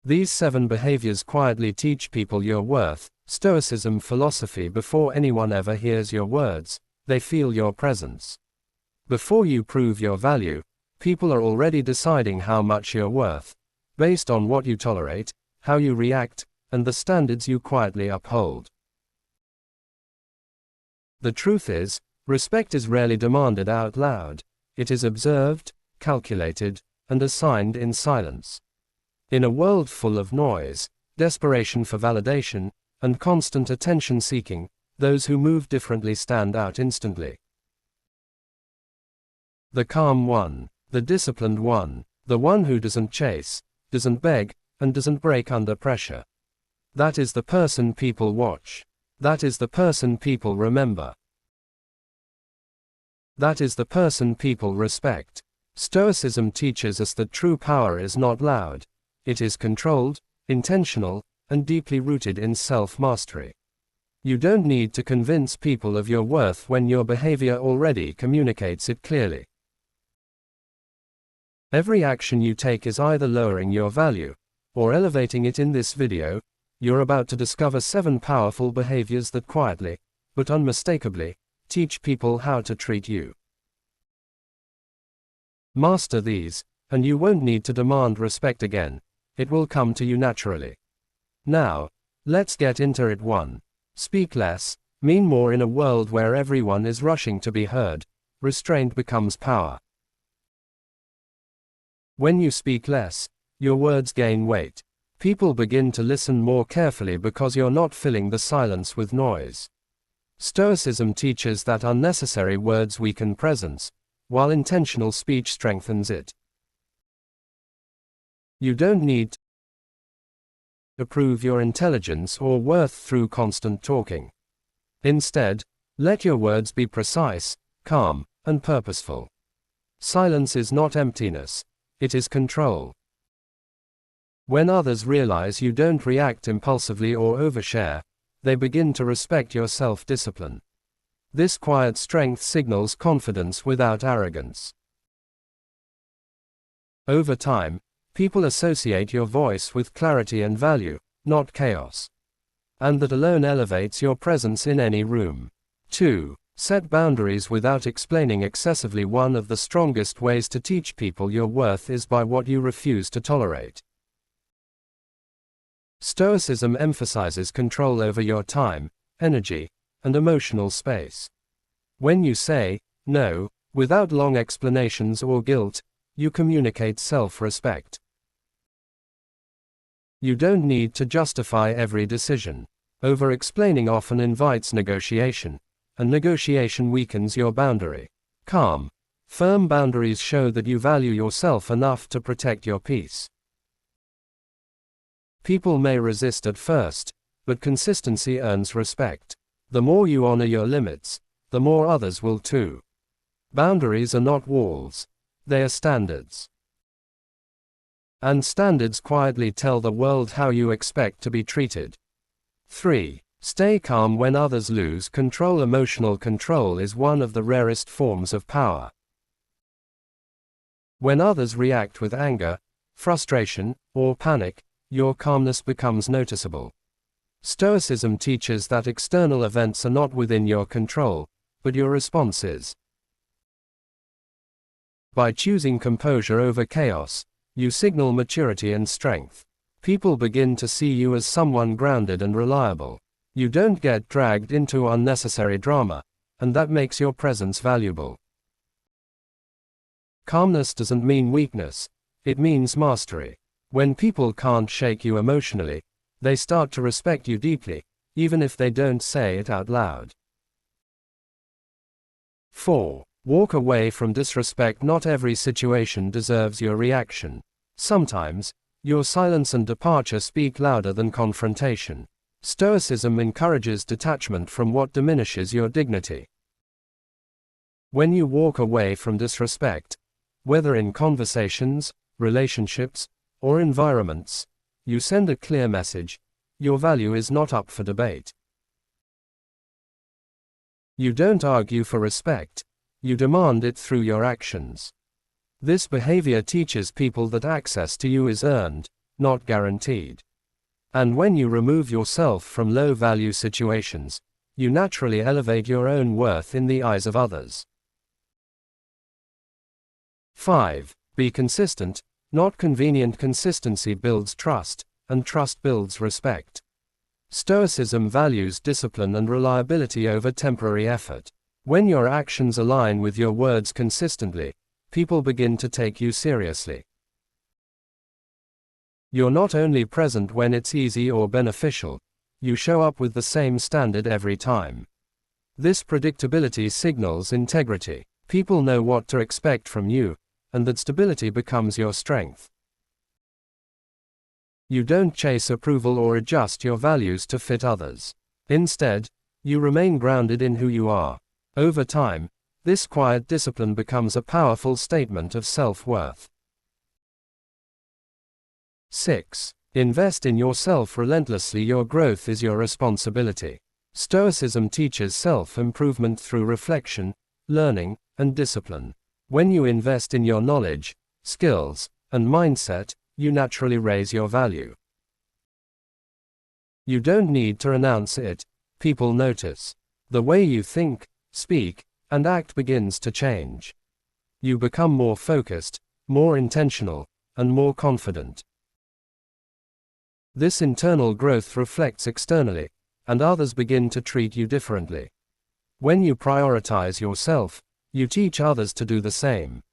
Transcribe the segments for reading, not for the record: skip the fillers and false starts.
These 7 behaviors quietly teach people your worth. Stoicism philosophy: before anyone ever hears your words, they feel your presence. Before you prove your value, people are already deciding how much you're worth, based on what you tolerate, how you react, and the standards you quietly uphold. The truth is, respect is rarely demanded out loud. It is observed, calculated, and assigned in silence. In a world full of noise, desperation for validation, and constant attention-seeking, those who move differently stand out instantly. The calm one, the disciplined one, the one who doesn't chase, doesn't beg, and doesn't break under pressure. That is the person people watch. That is the person people remember. That is the person people respect. Stoicism teaches us that true power is not loud. It is controlled, intentional, and deeply rooted in self-mastery. You don't need to convince people of your worth when your behavior already communicates it clearly. Every action you take is either lowering your value or elevating it. In this video, you're about to discover 7 powerful behaviors that quietly, but unmistakably, teach people how to treat you. Master these, and you won't need to demand respect again. It will come to you naturally. Now, let's get into it. 1. Speak less, mean more. In a world where everyone is rushing to be heard, restraint becomes power. When you speak less, your words gain weight. People begin to listen more carefully because you're not filling the silence with noise. Stoicism teaches that unnecessary words weaken presence, while intentional speech strengthens it. You don't need to prove your intelligence or worth through constant talking. Instead, let your words be precise, calm, and purposeful. Silence is not emptiness, it is control. When others realize you don't react impulsively or overshare, they begin to respect your self-discipline. This quiet strength signals confidence without arrogance. Over time, people associate your voice with clarity and value, not chaos. And that alone elevates your presence in any room. 2. Set boundaries without explaining excessively. One of the strongest ways to teach people your worth is by what you refuse to tolerate. Stoicism emphasizes control over your time, energy, and emotional space. When you say no, without long explanations or guilt, you communicate self-respect. You don't need to justify every decision. Over-explaining often invites negotiation, and negotiation weakens your boundary. Calm, firm boundaries show that you value yourself enough to protect your peace. People may resist at first, but consistency earns respect. The more you honor your limits, the more others will too. Boundaries are not walls, they are standards. And standards quietly tell the world how you expect to be treated. 3. Stay calm when others lose control. Emotional control is one of the rarest forms of power. When others react with anger, frustration, or panic, your calmness becomes noticeable. Stoicism teaches that external events are not within your control, but your response is. By choosing composure over chaos, you signal maturity and strength. People begin to see you as someone grounded and reliable. You don't get dragged into unnecessary drama, and that makes your presence valuable. Calmness doesn't mean weakness, it means mastery. When people can't shake you emotionally, they start to respect you deeply, even if they don't say it out loud. 4. Walk away from disrespect. Not every situation deserves your reaction. Sometimes, your silence and departure speak louder than confrontation. Stoicism encourages detachment from what diminishes your dignity. When you walk away from disrespect, whether in conversations, relationships, or environments, you send a clear message: your value is not up for debate. You don't argue for respect, you demand it through your actions. This behavior teaches people that access to you is earned, not guaranteed. And when you remove yourself from low-value situations, you naturally elevate your own worth in the eyes of others. 5. Be consistent, not convenient. Consistency builds trust, and trust builds respect. Stoicism values discipline and reliability over temporary effort. When your actions align with your words consistently, people begin to take you seriously. You're not only present when it's easy or beneficial, you show up with the same standard every time. This predictability signals integrity. People know what to expect from you, and that stability becomes your strength. You don't chase approval or adjust your values to fit others. Instead, you remain grounded in who you are. Over time, this quiet discipline becomes a powerful statement of self-worth. 6. Invest in yourself relentlessly. Your growth is your responsibility. Stoicism teaches self-improvement through reflection, learning, and discipline. When you invest in your knowledge, skills, and mindset, you naturally raise your value. You don't need to announce it, people notice. The way you think, speak, and act begins to change. You become more focused, more intentional, and more confident. This internal growth reflects externally, and others begin to treat you differently. When you prioritize yourself, you teach others to do the same.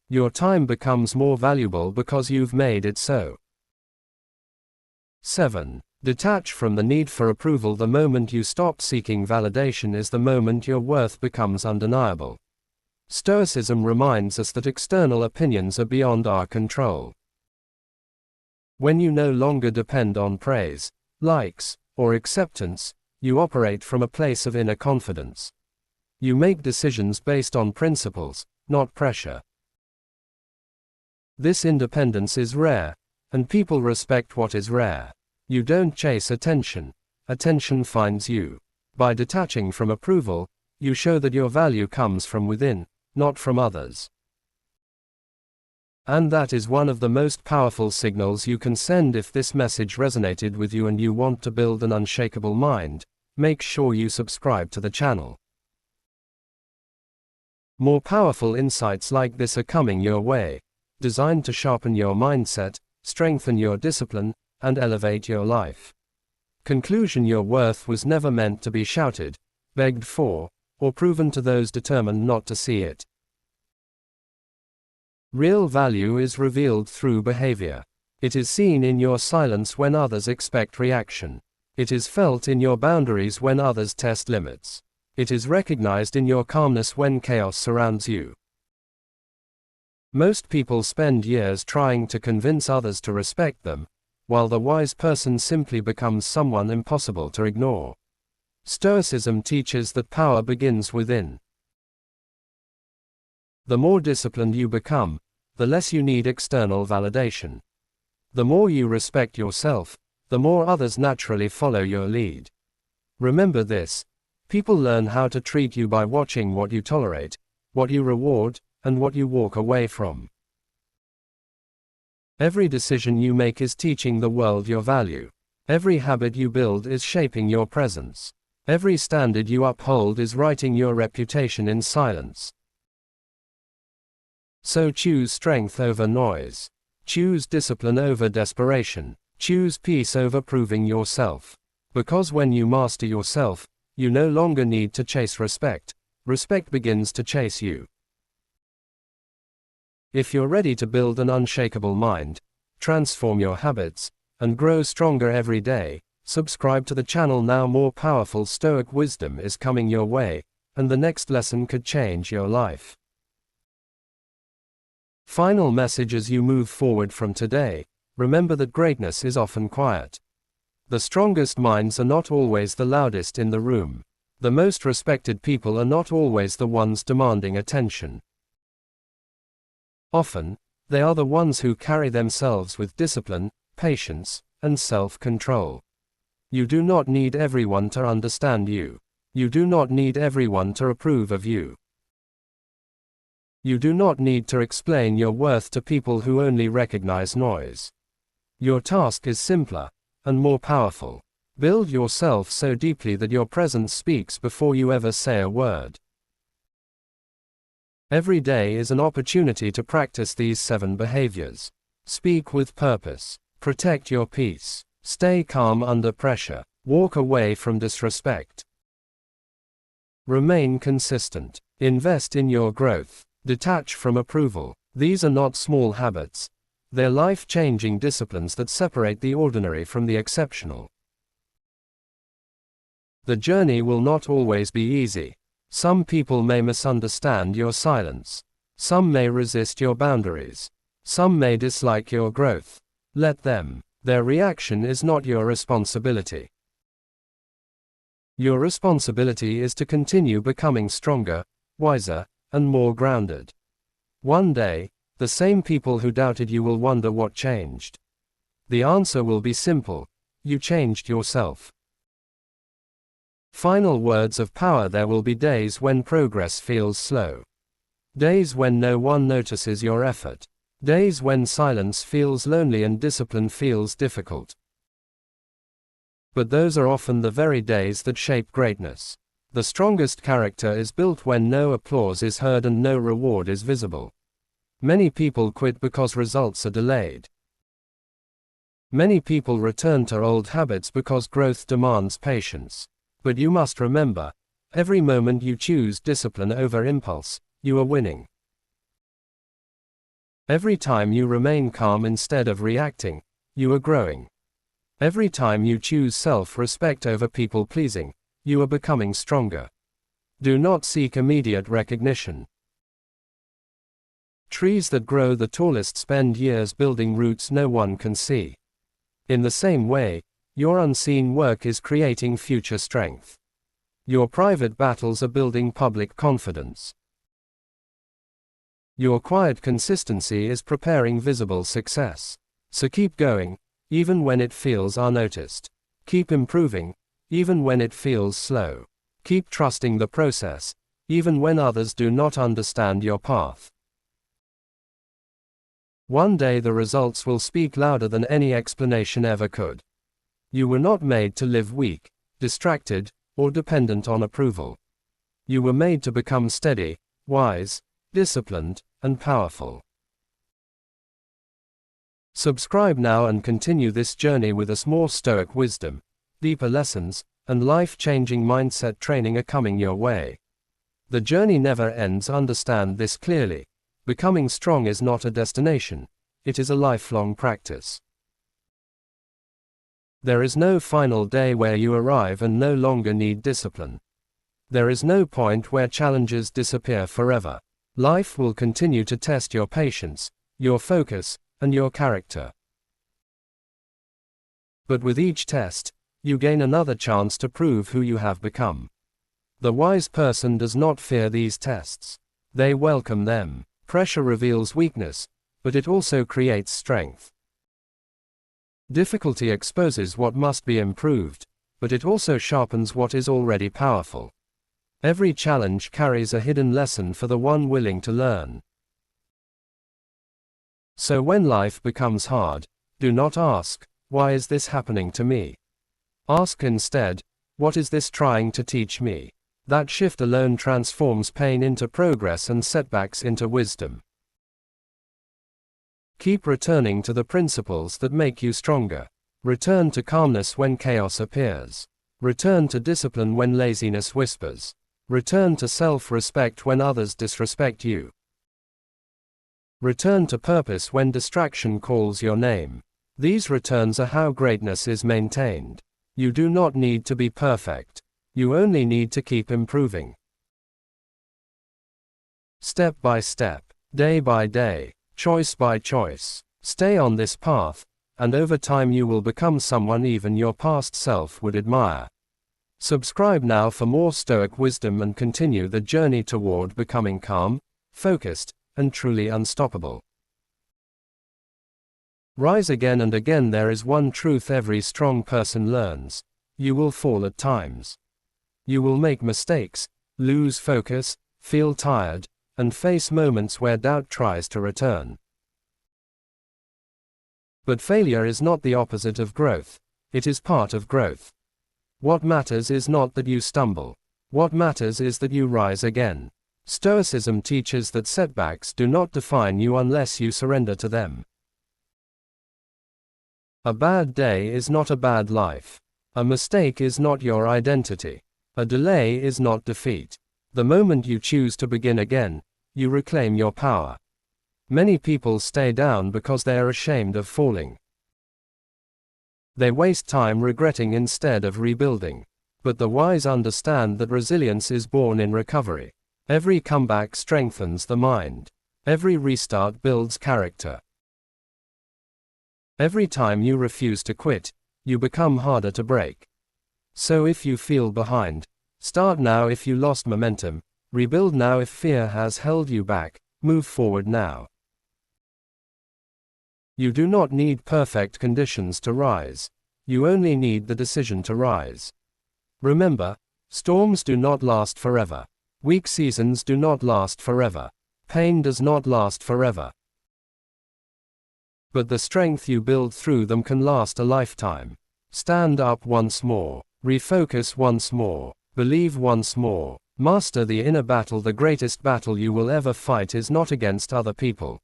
Your time becomes more valuable because you've made it so. 7. Detach from the need for approval. The moment you stop seeking validation is the moment your worth becomes undeniable. Stoicism reminds us that external opinions are beyond our control. When you no longer depend on praise, likes, or acceptance, you operate from a place of inner confidence. You make decisions based on principles, not pressure. This independence is rare, and people respect what is rare. You don't chase attention, attention finds you. By detaching from approval, you show that your value comes from within, not from others. And that is one of the most powerful signals you can send. If this message resonated with you and you want to build an unshakable mind, make sure you subscribe to the channel. More powerful insights like this are coming your way, designed to sharpen your mindset, strengthen your discipline, and elevate your life. Conclusion: your worth was never meant to be shouted, begged for, or proven to those determined not to see it. Real value is revealed through behavior. It is seen in your silence when others expect reaction. It is felt in your boundaries when others test limits. It is recognized in your calmness when chaos surrounds you. Most people spend years trying to convince others to respect them, while the wise person simply becomes someone impossible to ignore. Stoicism teaches that power begins within. The more disciplined you become, the less you need external validation. The more you respect yourself, the more others naturally follow your lead. Remember this: people learn how to treat you by watching what you tolerate, what you reward, and what you walk away from. Every decision you make is teaching the world your value. Every habit you build is shaping your presence. Every standard you uphold is writing your reputation in silence. So choose strength over noise. Choose discipline over desperation. Choose peace over proving yourself. Because when you master yourself, you no longer need to chase respect. Respect begins to chase you. If you're ready to build an unshakable mind, transform your habits, and grow stronger every day, subscribe to the channel now. More powerful Stoic wisdom is coming your way, and the next lesson could change your life. Final message: as you move forward from today, remember that greatness is often quiet. The strongest minds are not always the loudest in the room. The most respected people are not always the ones demanding attention. Often, they are the ones who carry themselves with discipline, patience, and self-control. You do not need everyone to understand you. You do not need everyone to approve of you. You do not need to explain your worth to people who only recognize noise. Your task is simpler and more powerful. Build yourself so deeply that your presence speaks before you ever say a word. Every day is an opportunity to practice these 7 behaviors. Speak with purpose. Protect your peace. Stay calm under pressure. Walk away from disrespect. Remain consistent. Invest in your growth. Detach from approval. These are not small habits. They're life-changing disciplines that separate the ordinary from the exceptional. The journey will not always be easy. Some people may misunderstand your silence. Some may resist your boundaries. Some may dislike your growth. Let them. Their reaction is not your responsibility. Your responsibility is to continue becoming stronger, wiser, and more grounded. One day, the same people who doubted you will wonder what changed. The answer will be simple: you changed yourself. Final words of power: there will be days when progress feels slow. Days when no one notices your effort. Days when silence feels lonely and discipline feels difficult. But those are often the very days that shape greatness. The strongest character is built when no applause is heard and no reward is visible. Many people quit because results are delayed. Many people return to old habits because growth demands patience. But you must remember, every moment you choose discipline over impulse, you are winning. Every time you remain calm instead of reacting, you are growing. Every time you choose self-respect over people-pleasing, you are becoming stronger. Do not seek immediate recognition. Trees that grow the tallest spend years building roots no one can see. In the same way, your unseen work is creating future strength. Your private battles are building public confidence. Your quiet consistency is preparing visible success. So keep going, even when it feels unnoticed. Keep improving, even when it feels slow. Keep trusting the process, even when others do not understand your path. One day the results will speak louder than any explanation ever could. You were not made to live weak, distracted, or dependent on approval. You were made to become steady, wise, disciplined, and powerful. Subscribe now and continue this journey with us. More Stoic wisdom, deeper lessons, and life-changing mindset training are coming your way. The journey never ends. Understand this clearly. Becoming strong is not a destination, it is a lifelong practice. There is no final day where you arrive and no longer need discipline. There is no point where challenges disappear forever. Life will continue to test your patience, your focus, and your character. But with each test, you gain another chance to prove who you have become. The wise person does not fear these tests. They welcome them. Pressure reveals weakness, but it also creates strength. Difficulty exposes what must be improved, but it also sharpens what is already powerful. Every challenge carries a hidden lesson for the one willing to learn. So when life becomes hard, do not ask, "Why is this happening to me?" Ask instead, "What is this trying to teach me?" That shift alone transforms pain into progress and setbacks into wisdom. Keep returning to the principles that make you stronger. Return to calmness when chaos appears. Return to discipline when laziness whispers. Return to self-respect when others disrespect you. Return to purpose when distraction calls your name. These returns are how greatness is maintained. You do not need to be perfect. You only need to keep improving. Step by step, day by day, choice by choice. Stay on this path, and over time you will become someone even your past self would admire. Subscribe now for more Stoic wisdom and continue the journey toward becoming calm, focused, and truly unstoppable. Rise again and again. There is one truth every strong person learns: you will fall at times. You will make mistakes, lose focus, feel tired, and face moments where doubt tries to return. But failure is not the opposite of growth. It is part of growth. What matters is not that you stumble. What matters is that you rise again. Stoicism teaches that setbacks do not define you unless you surrender to them. A bad day is not a bad life. A mistake is not your identity. A delay is not defeat. The moment you choose to begin again, you reclaim your power. Many people stay down because they are ashamed of falling. They waste time regretting instead of rebuilding. But the wise understand that resilience is born in recovery. Every comeback strengthens the mind. Every restart builds character. Every time you refuse to quit, you become harder to break. So if you feel behind, start now. If you lost momentum, rebuild now. If fear has held you back, move forward now. You do not need perfect conditions to rise. You only need the decision to rise. Remember, storms do not last forever. Weak seasons do not last forever. Pain does not last forever. But the strength you build through them can last a lifetime. Stand up once more. Refocus once more. Believe once more. Master the inner battle. The greatest battle you will ever fight is not against other people.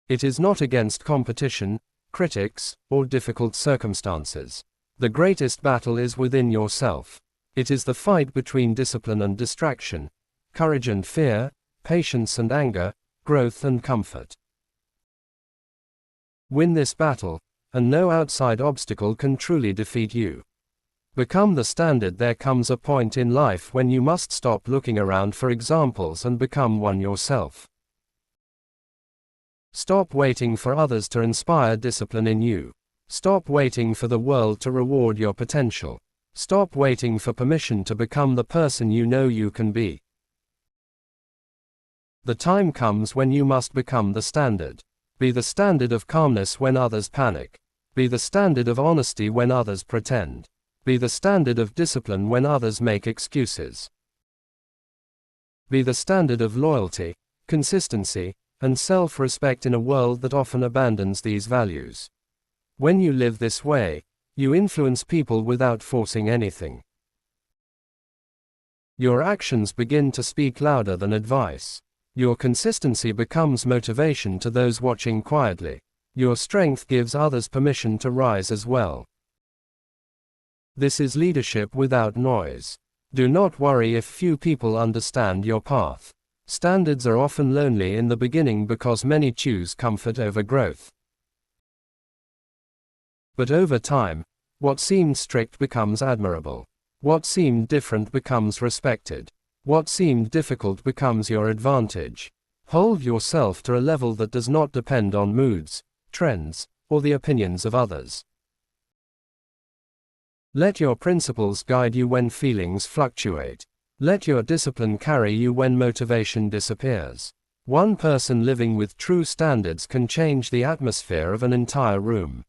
It is not against competition, critics, or difficult circumstances. The greatest battle is within yourself. It is the fight between discipline and distraction, courage and fear, patience and anger, growth and comfort. Win this battle, and no outside obstacle can truly defeat you. Become the standard. There comes a point in life when you must stop looking around for examples and become one yourself. Stop waiting for others to inspire discipline in you. Stop waiting for the world to reward your potential. Stop waiting for permission to become the person you know you can be. The time comes when you must become the standard. Be the standard of calmness when others panic. Be the standard of honesty when others pretend. Be the standard of discipline when others make excuses. Be the standard of loyalty, consistency, and self-respect in a world that often abandons these values. When you live this way, you influence people without forcing anything. Your actions begin to speak louder than advice. Your consistency becomes motivation to those watching quietly. Your strength gives others permission to rise as well. This is leadership without noise. Do not worry if few people understand your path. Standards are often lonely in the beginning because many choose comfort over growth. But over time, what seemed strict becomes admirable. What seemed different becomes respected. What seemed difficult becomes your advantage. Hold yourself to a level that does not depend on moods, trends, or the opinions of others. Let your principles guide you when feelings fluctuate. Let your discipline carry you when motivation disappears. One person living with true standards can change the atmosphere of an entire room.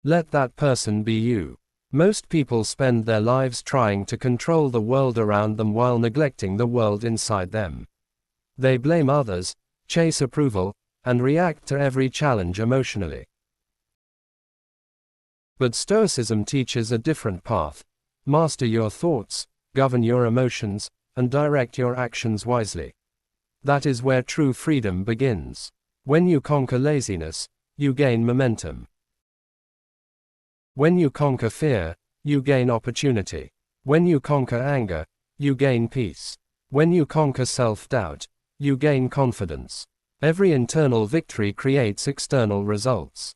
Let that person be you. Most people spend their lives trying to control the world around them while neglecting the world inside them. They blame others, chase approval, and react to every challenge emotionally. But Stoicism teaches a different path. Master your thoughts, govern your emotions, and direct your actions wisely. That is where true freedom begins. When you conquer laziness, you gain momentum. When you conquer fear, you gain opportunity. When you conquer anger, you gain peace. When you conquer self-doubt, you gain confidence. Every internal victory creates external results.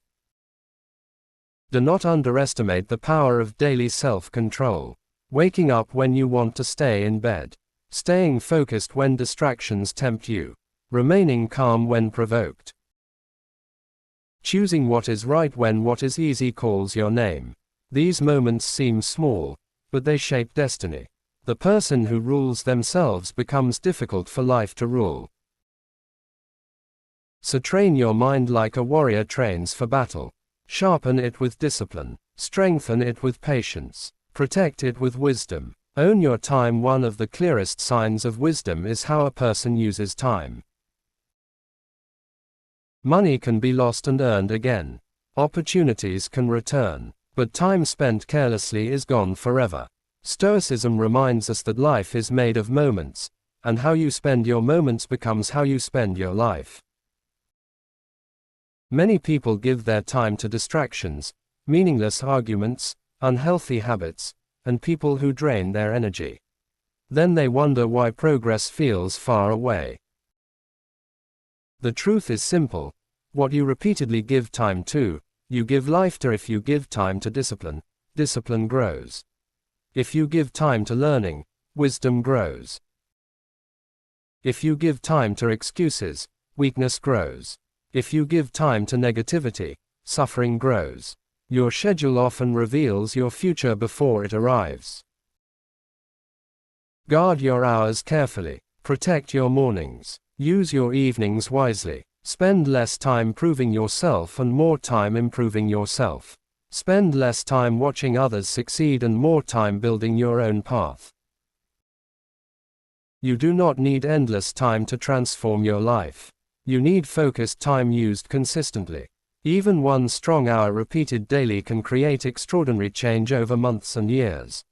Do not underestimate the power of daily self-control. Waking up when you want to stay in bed. Staying focused when distractions tempt you. Remaining calm when provoked. Choosing what is right when what is easy calls your name. These moments seem small, but they shape destiny. The person who rules themselves becomes difficult for life to rule. So train your mind like a warrior trains for battle. Sharpen it with discipline. Strengthen it with patience. Protect it with wisdom. Own your time. One of the clearest signs of wisdom is how a person uses time. Money can be lost and earned again. Opportunities can return. But time spent carelessly is gone forever. Stoicism reminds us that life is made of moments, and how you spend your moments becomes how you spend your life. Many people give their time to distractions, meaningless arguments, unhealthy habits, and people who drain their energy. Then they wonder why progress feels far away. The truth is simple. What you repeatedly give time to, you give life to. If you give time to discipline, discipline grows. If you give time to learning, wisdom grows. If you give time to excuses, weakness grows. If you give time to negativity, suffering grows. Your schedule often reveals your future before it arrives. Guard your hours carefully. Protect your mornings. Use your evenings wisely. Spend less time proving yourself and more time improving yourself. Spend less time watching others succeed and more time building your own path. You do not need endless time to transform your life. You need focused time used consistently. Even 1 strong hour repeated daily can create extraordinary change over months and years.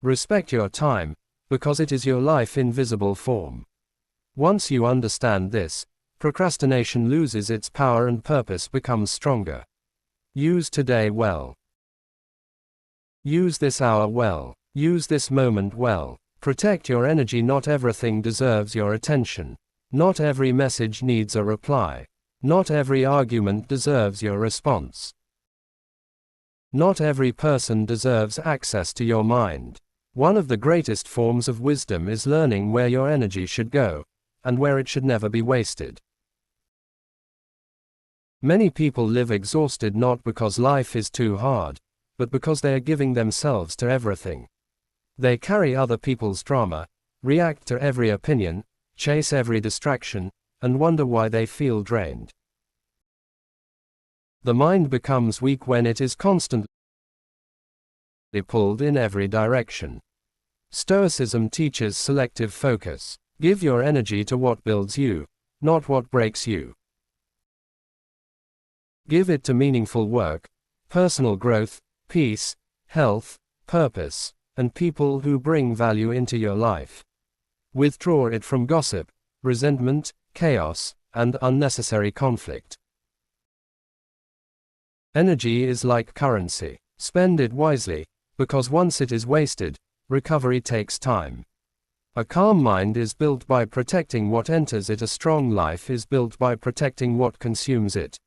Respect your time, because it is your life in visible form. Once you understand this, procrastination loses its power and purpose becomes stronger. Use today well. Use this hour well. Use this moment well. Protect your energy. Not everything deserves your attention. Not every message needs a reply. Not every argument deserves your response. Not every person deserves access to your mind. One of the greatest forms of wisdom is learning where your energy should go, and where it should never be wasted. Many people live exhausted not because life is too hard, but because they are giving themselves to everything. They carry other people's drama, react to every opinion, chase every distraction, and wonder why they feel drained. The mind becomes weak when it is constantly pulled in every direction. Stoicism teaches selective focus. Give your energy to what builds you, not what breaks you. Give it to meaningful work, personal growth, peace, health, purpose, and people who bring value into your life. Withdraw it from gossip, resentment, chaos, and unnecessary conflict. Energy is like currency. Spend it wisely, because once it is wasted, recovery takes time. A calm mind is built by protecting what enters it. A strong life is built by protecting what consumes it.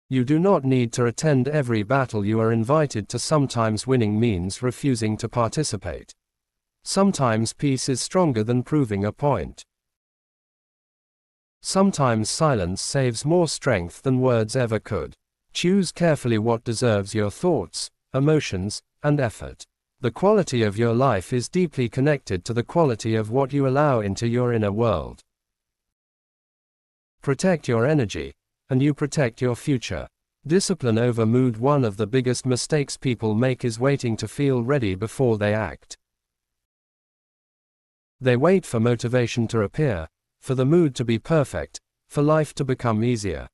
You do not need to attend every battle you are invited to. Sometimes winning means refusing to participate. Sometimes peace is stronger than proving a point. Sometimes silence saves more strength than words ever could. Choose carefully what deserves your thoughts, emotions, and effort. The quality of your life is deeply connected to the quality of what you allow into your inner world. Protect your energy, and you protect your future. Discipline over mood. One of the biggest mistakes people make is waiting to feel ready before they act. They wait for motivation to appear, for the mood to be perfect, for life to become easier.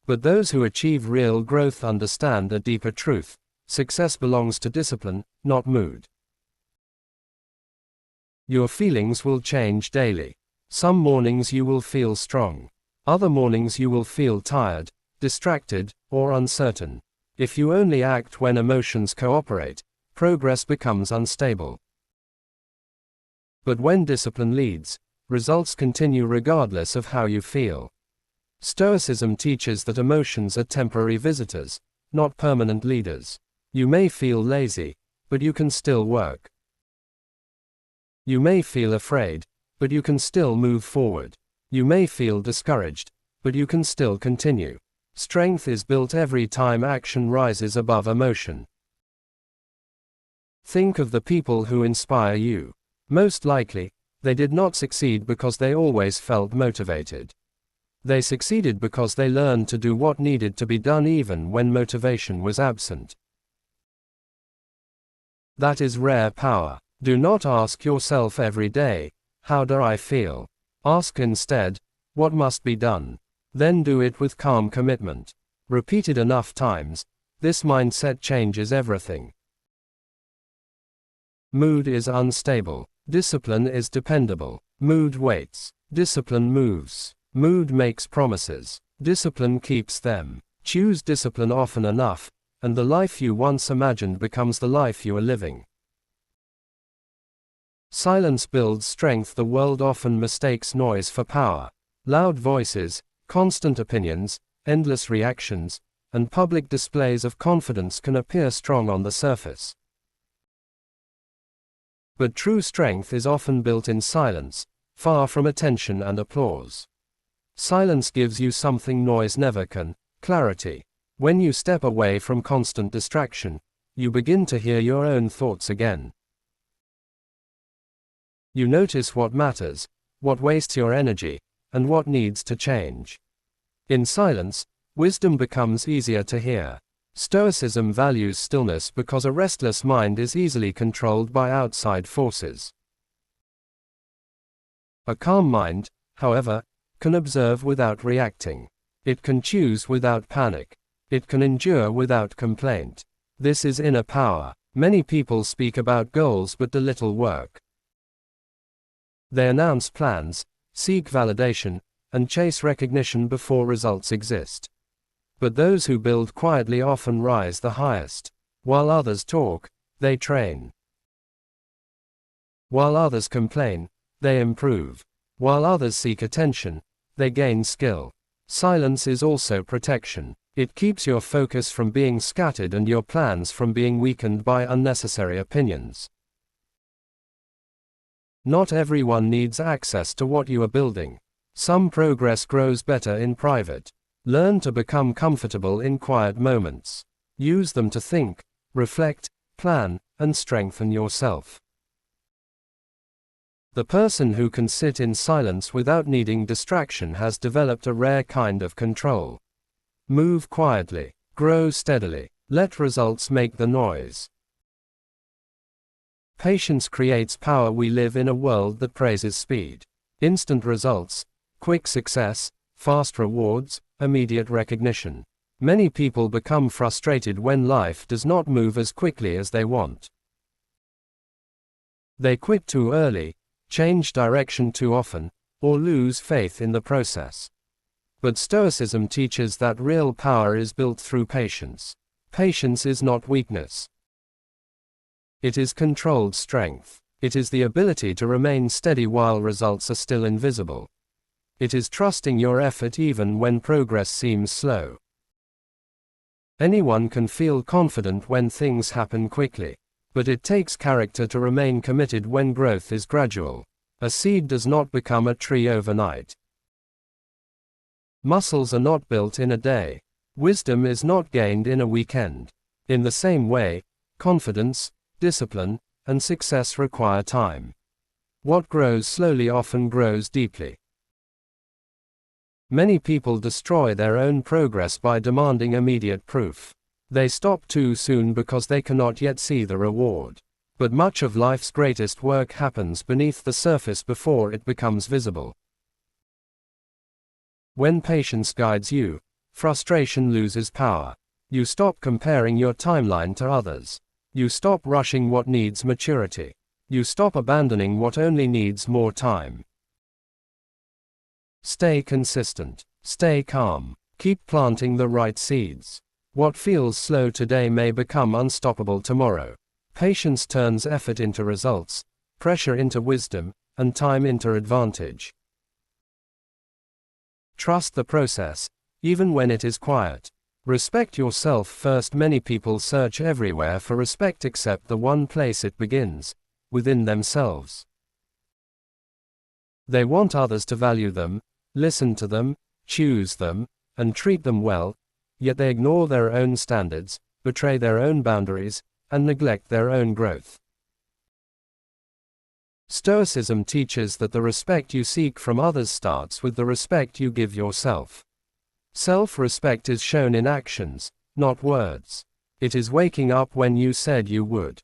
But those who achieve real growth understand a deeper truth. Success belongs to discipline, not mood. Your feelings will change daily. Some mornings you will feel strong. Other mornings you will feel tired, distracted, or uncertain. If you only act when emotions cooperate, progress becomes unstable. But when discipline leads, results continue regardless of how you feel. Stoicism teaches that emotions are temporary visitors, not permanent leaders. You may feel lazy, but you can still work. You may feel afraid, but you can still move forward. You may feel discouraged, but you can still continue. Strength is built every time action rises above emotion. Think of the people who inspire you. Most likely, they did not succeed because they always felt motivated. They succeeded because they learned to do what needed to be done even when motivation was absent. That is rare power. Do not ask yourself every day, how do I feel? Ask instead, what must be done. Then do it with calm commitment. Repeated enough times, this mindset changes everything. Mood is unstable. Discipline is dependable. Mood waits. Discipline moves. Mood makes promises. Discipline keeps them. Choose discipline often enough, and the life you once imagined becomes the life you are living. Silence builds strength. The world often mistakes noise for power. Loud voices, constant opinions, endless reactions, and public displays of confidence can appear strong on the surface. But true strength is often built in silence, far from attention and applause. Silence gives you something noise never can: clarity. When you step away from constant distraction, you begin to hear your own thoughts again. You notice what matters, what wastes your energy, and what needs to change. In silence, wisdom becomes easier to hear. Stoicism values stillness because a restless mind is easily controlled by outside forces. A calm mind, however, can observe without reacting. It can choose without panic. It can endure without complaint. This is inner power. Many people speak about goals but do little work. They announce plans, seek validation, and chase recognition before results exist. But those who build quietly often rise the highest. While others talk, they train. While others complain, they improve. While others seek attention, they gain skill. Silence is also protection. It keeps your focus from being scattered and your plans from being weakened by unnecessary opinions. Not everyone needs access to what you are building. Some progress grows better in private. Learn to become comfortable in quiet moments. Use them to think, reflect, plan, and strengthen yourself. The person who can sit in silence without needing distraction has developed a rare kind of control. Move quietly. Grow steadily. Let results make the noise. Patience creates power. We live in a world that praises speed. Instant results, quick success, fast rewards, immediate recognition. Many people become frustrated when life does not move as quickly as they want. They quit too early, change direction too often, or lose faith in the process. But Stoicism teaches that real power is built through patience. Patience is not weakness. It is controlled strength. It is the ability to remain steady while results are still invisible. It is trusting your effort even when progress seems slow. Anyone can feel confident when things happen quickly. But it takes character to remain committed when growth is gradual. A seed does not become a tree overnight. Muscles are not built in a day. Wisdom is not gained in a weekend. In the same way, confidence, discipline, and success require time. What grows slowly often grows deeply. Many people destroy their own progress by demanding immediate proof. They stop too soon because they cannot yet see the reward. But much of life's greatest work happens beneath the surface before it becomes visible. When patience guides you, frustration loses power. You stop comparing your timeline to others. You stop rushing what needs maturity. You stop abandoning what only needs more time. Stay consistent. Stay calm. Keep planting the right seeds. What feels slow today may become unstoppable tomorrow. Patience turns effort into results, pressure into wisdom, and time into advantage. Trust the process, even when it is quiet. Respect yourself first. Many people search everywhere for respect except the one place it begins, within themselves. They want others to value them, listen to them, choose them, and treat them well, yet they ignore their own standards, betray their own boundaries, and neglect their own growth. Stoicism teaches that the respect you seek from others starts with the respect you give yourself. Self-respect is shown in actions, not words. It is waking up when you said you would.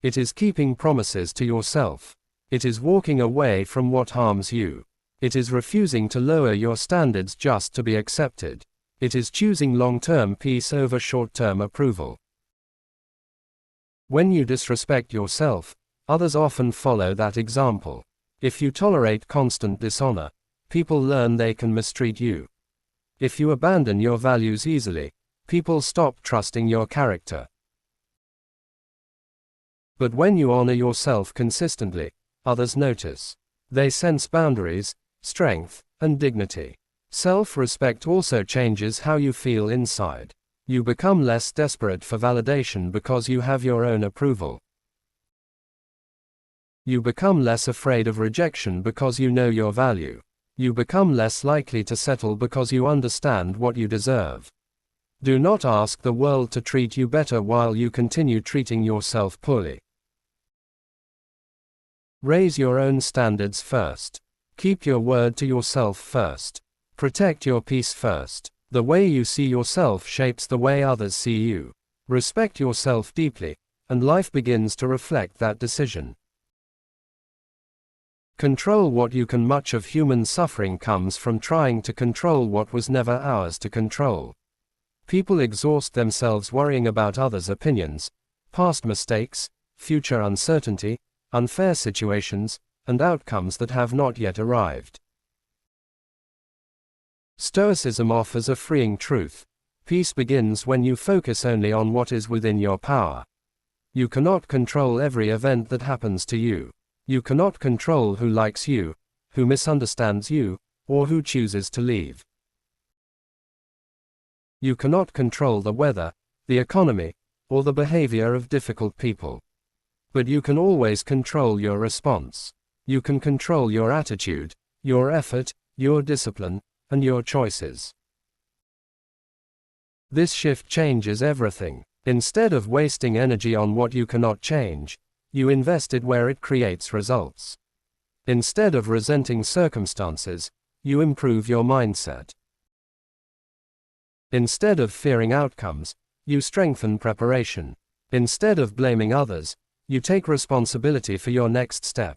It is keeping promises to yourself. It is walking away from what harms you. It is refusing to lower your standards just to be accepted. It is choosing long-term peace over short-term approval. When you disrespect yourself, others often follow that example. If you tolerate constant dishonor, people learn they can mistreat you. If you abandon your values easily, people stop trusting your character. But when you honor yourself consistently, others notice. They sense boundaries, strength, and dignity. Self-respect also changes how you feel inside. You become less desperate for validation because you have your own approval. You become less afraid of rejection because you know your value. You become less likely to settle because you understand what you deserve. Do not ask the world to treat you better while you continue treating yourself poorly. Raise your own standards first. Keep your word to yourself first. Protect your peace first. The way you see yourself shapes the way others see you. Respect yourself deeply, and life begins to reflect that decision. Control what you can. Much of human suffering comes from trying to control what was never ours to control. People exhaust themselves worrying about others' opinions, past mistakes, future uncertainty, unfair situations, and outcomes that have not yet arrived. Stoicism offers a freeing truth. Peace begins when you focus only on what is within your power. You cannot control every event that happens to you. You cannot control who likes you, who misunderstands you, or who chooses to leave. You cannot control the weather, the economy, or the behavior of difficult people. But you can always control your response. You can control your attitude, your effort, your discipline, and your choices. This shift changes everything. Instead of wasting energy on what you cannot change, you invest it where it creates results. Instead of resenting circumstances, you improve your mindset. Instead of fearing outcomes, you strengthen preparation. Instead of blaming others, you take responsibility for your next step.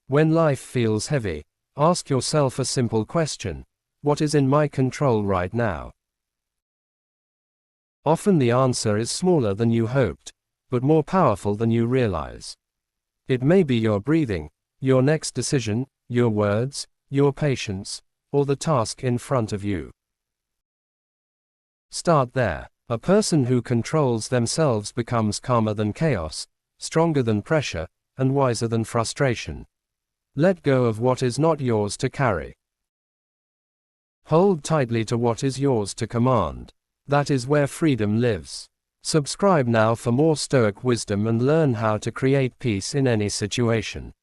When life feels heavy, ask yourself a simple question: what is in my control right now? Often the answer is smaller than you hoped, but more powerful than you realize. It may be your breathing, your next decision, your words, your patience, or the task in front of you. Start there. A person who controls themselves becomes calmer than chaos, stronger than pressure, and wiser than frustration. Let go of what is not yours to carry. Hold tightly to what is yours to command. That is where freedom lives. Subscribe now for more Stoic wisdom and learn how to create peace in any situation.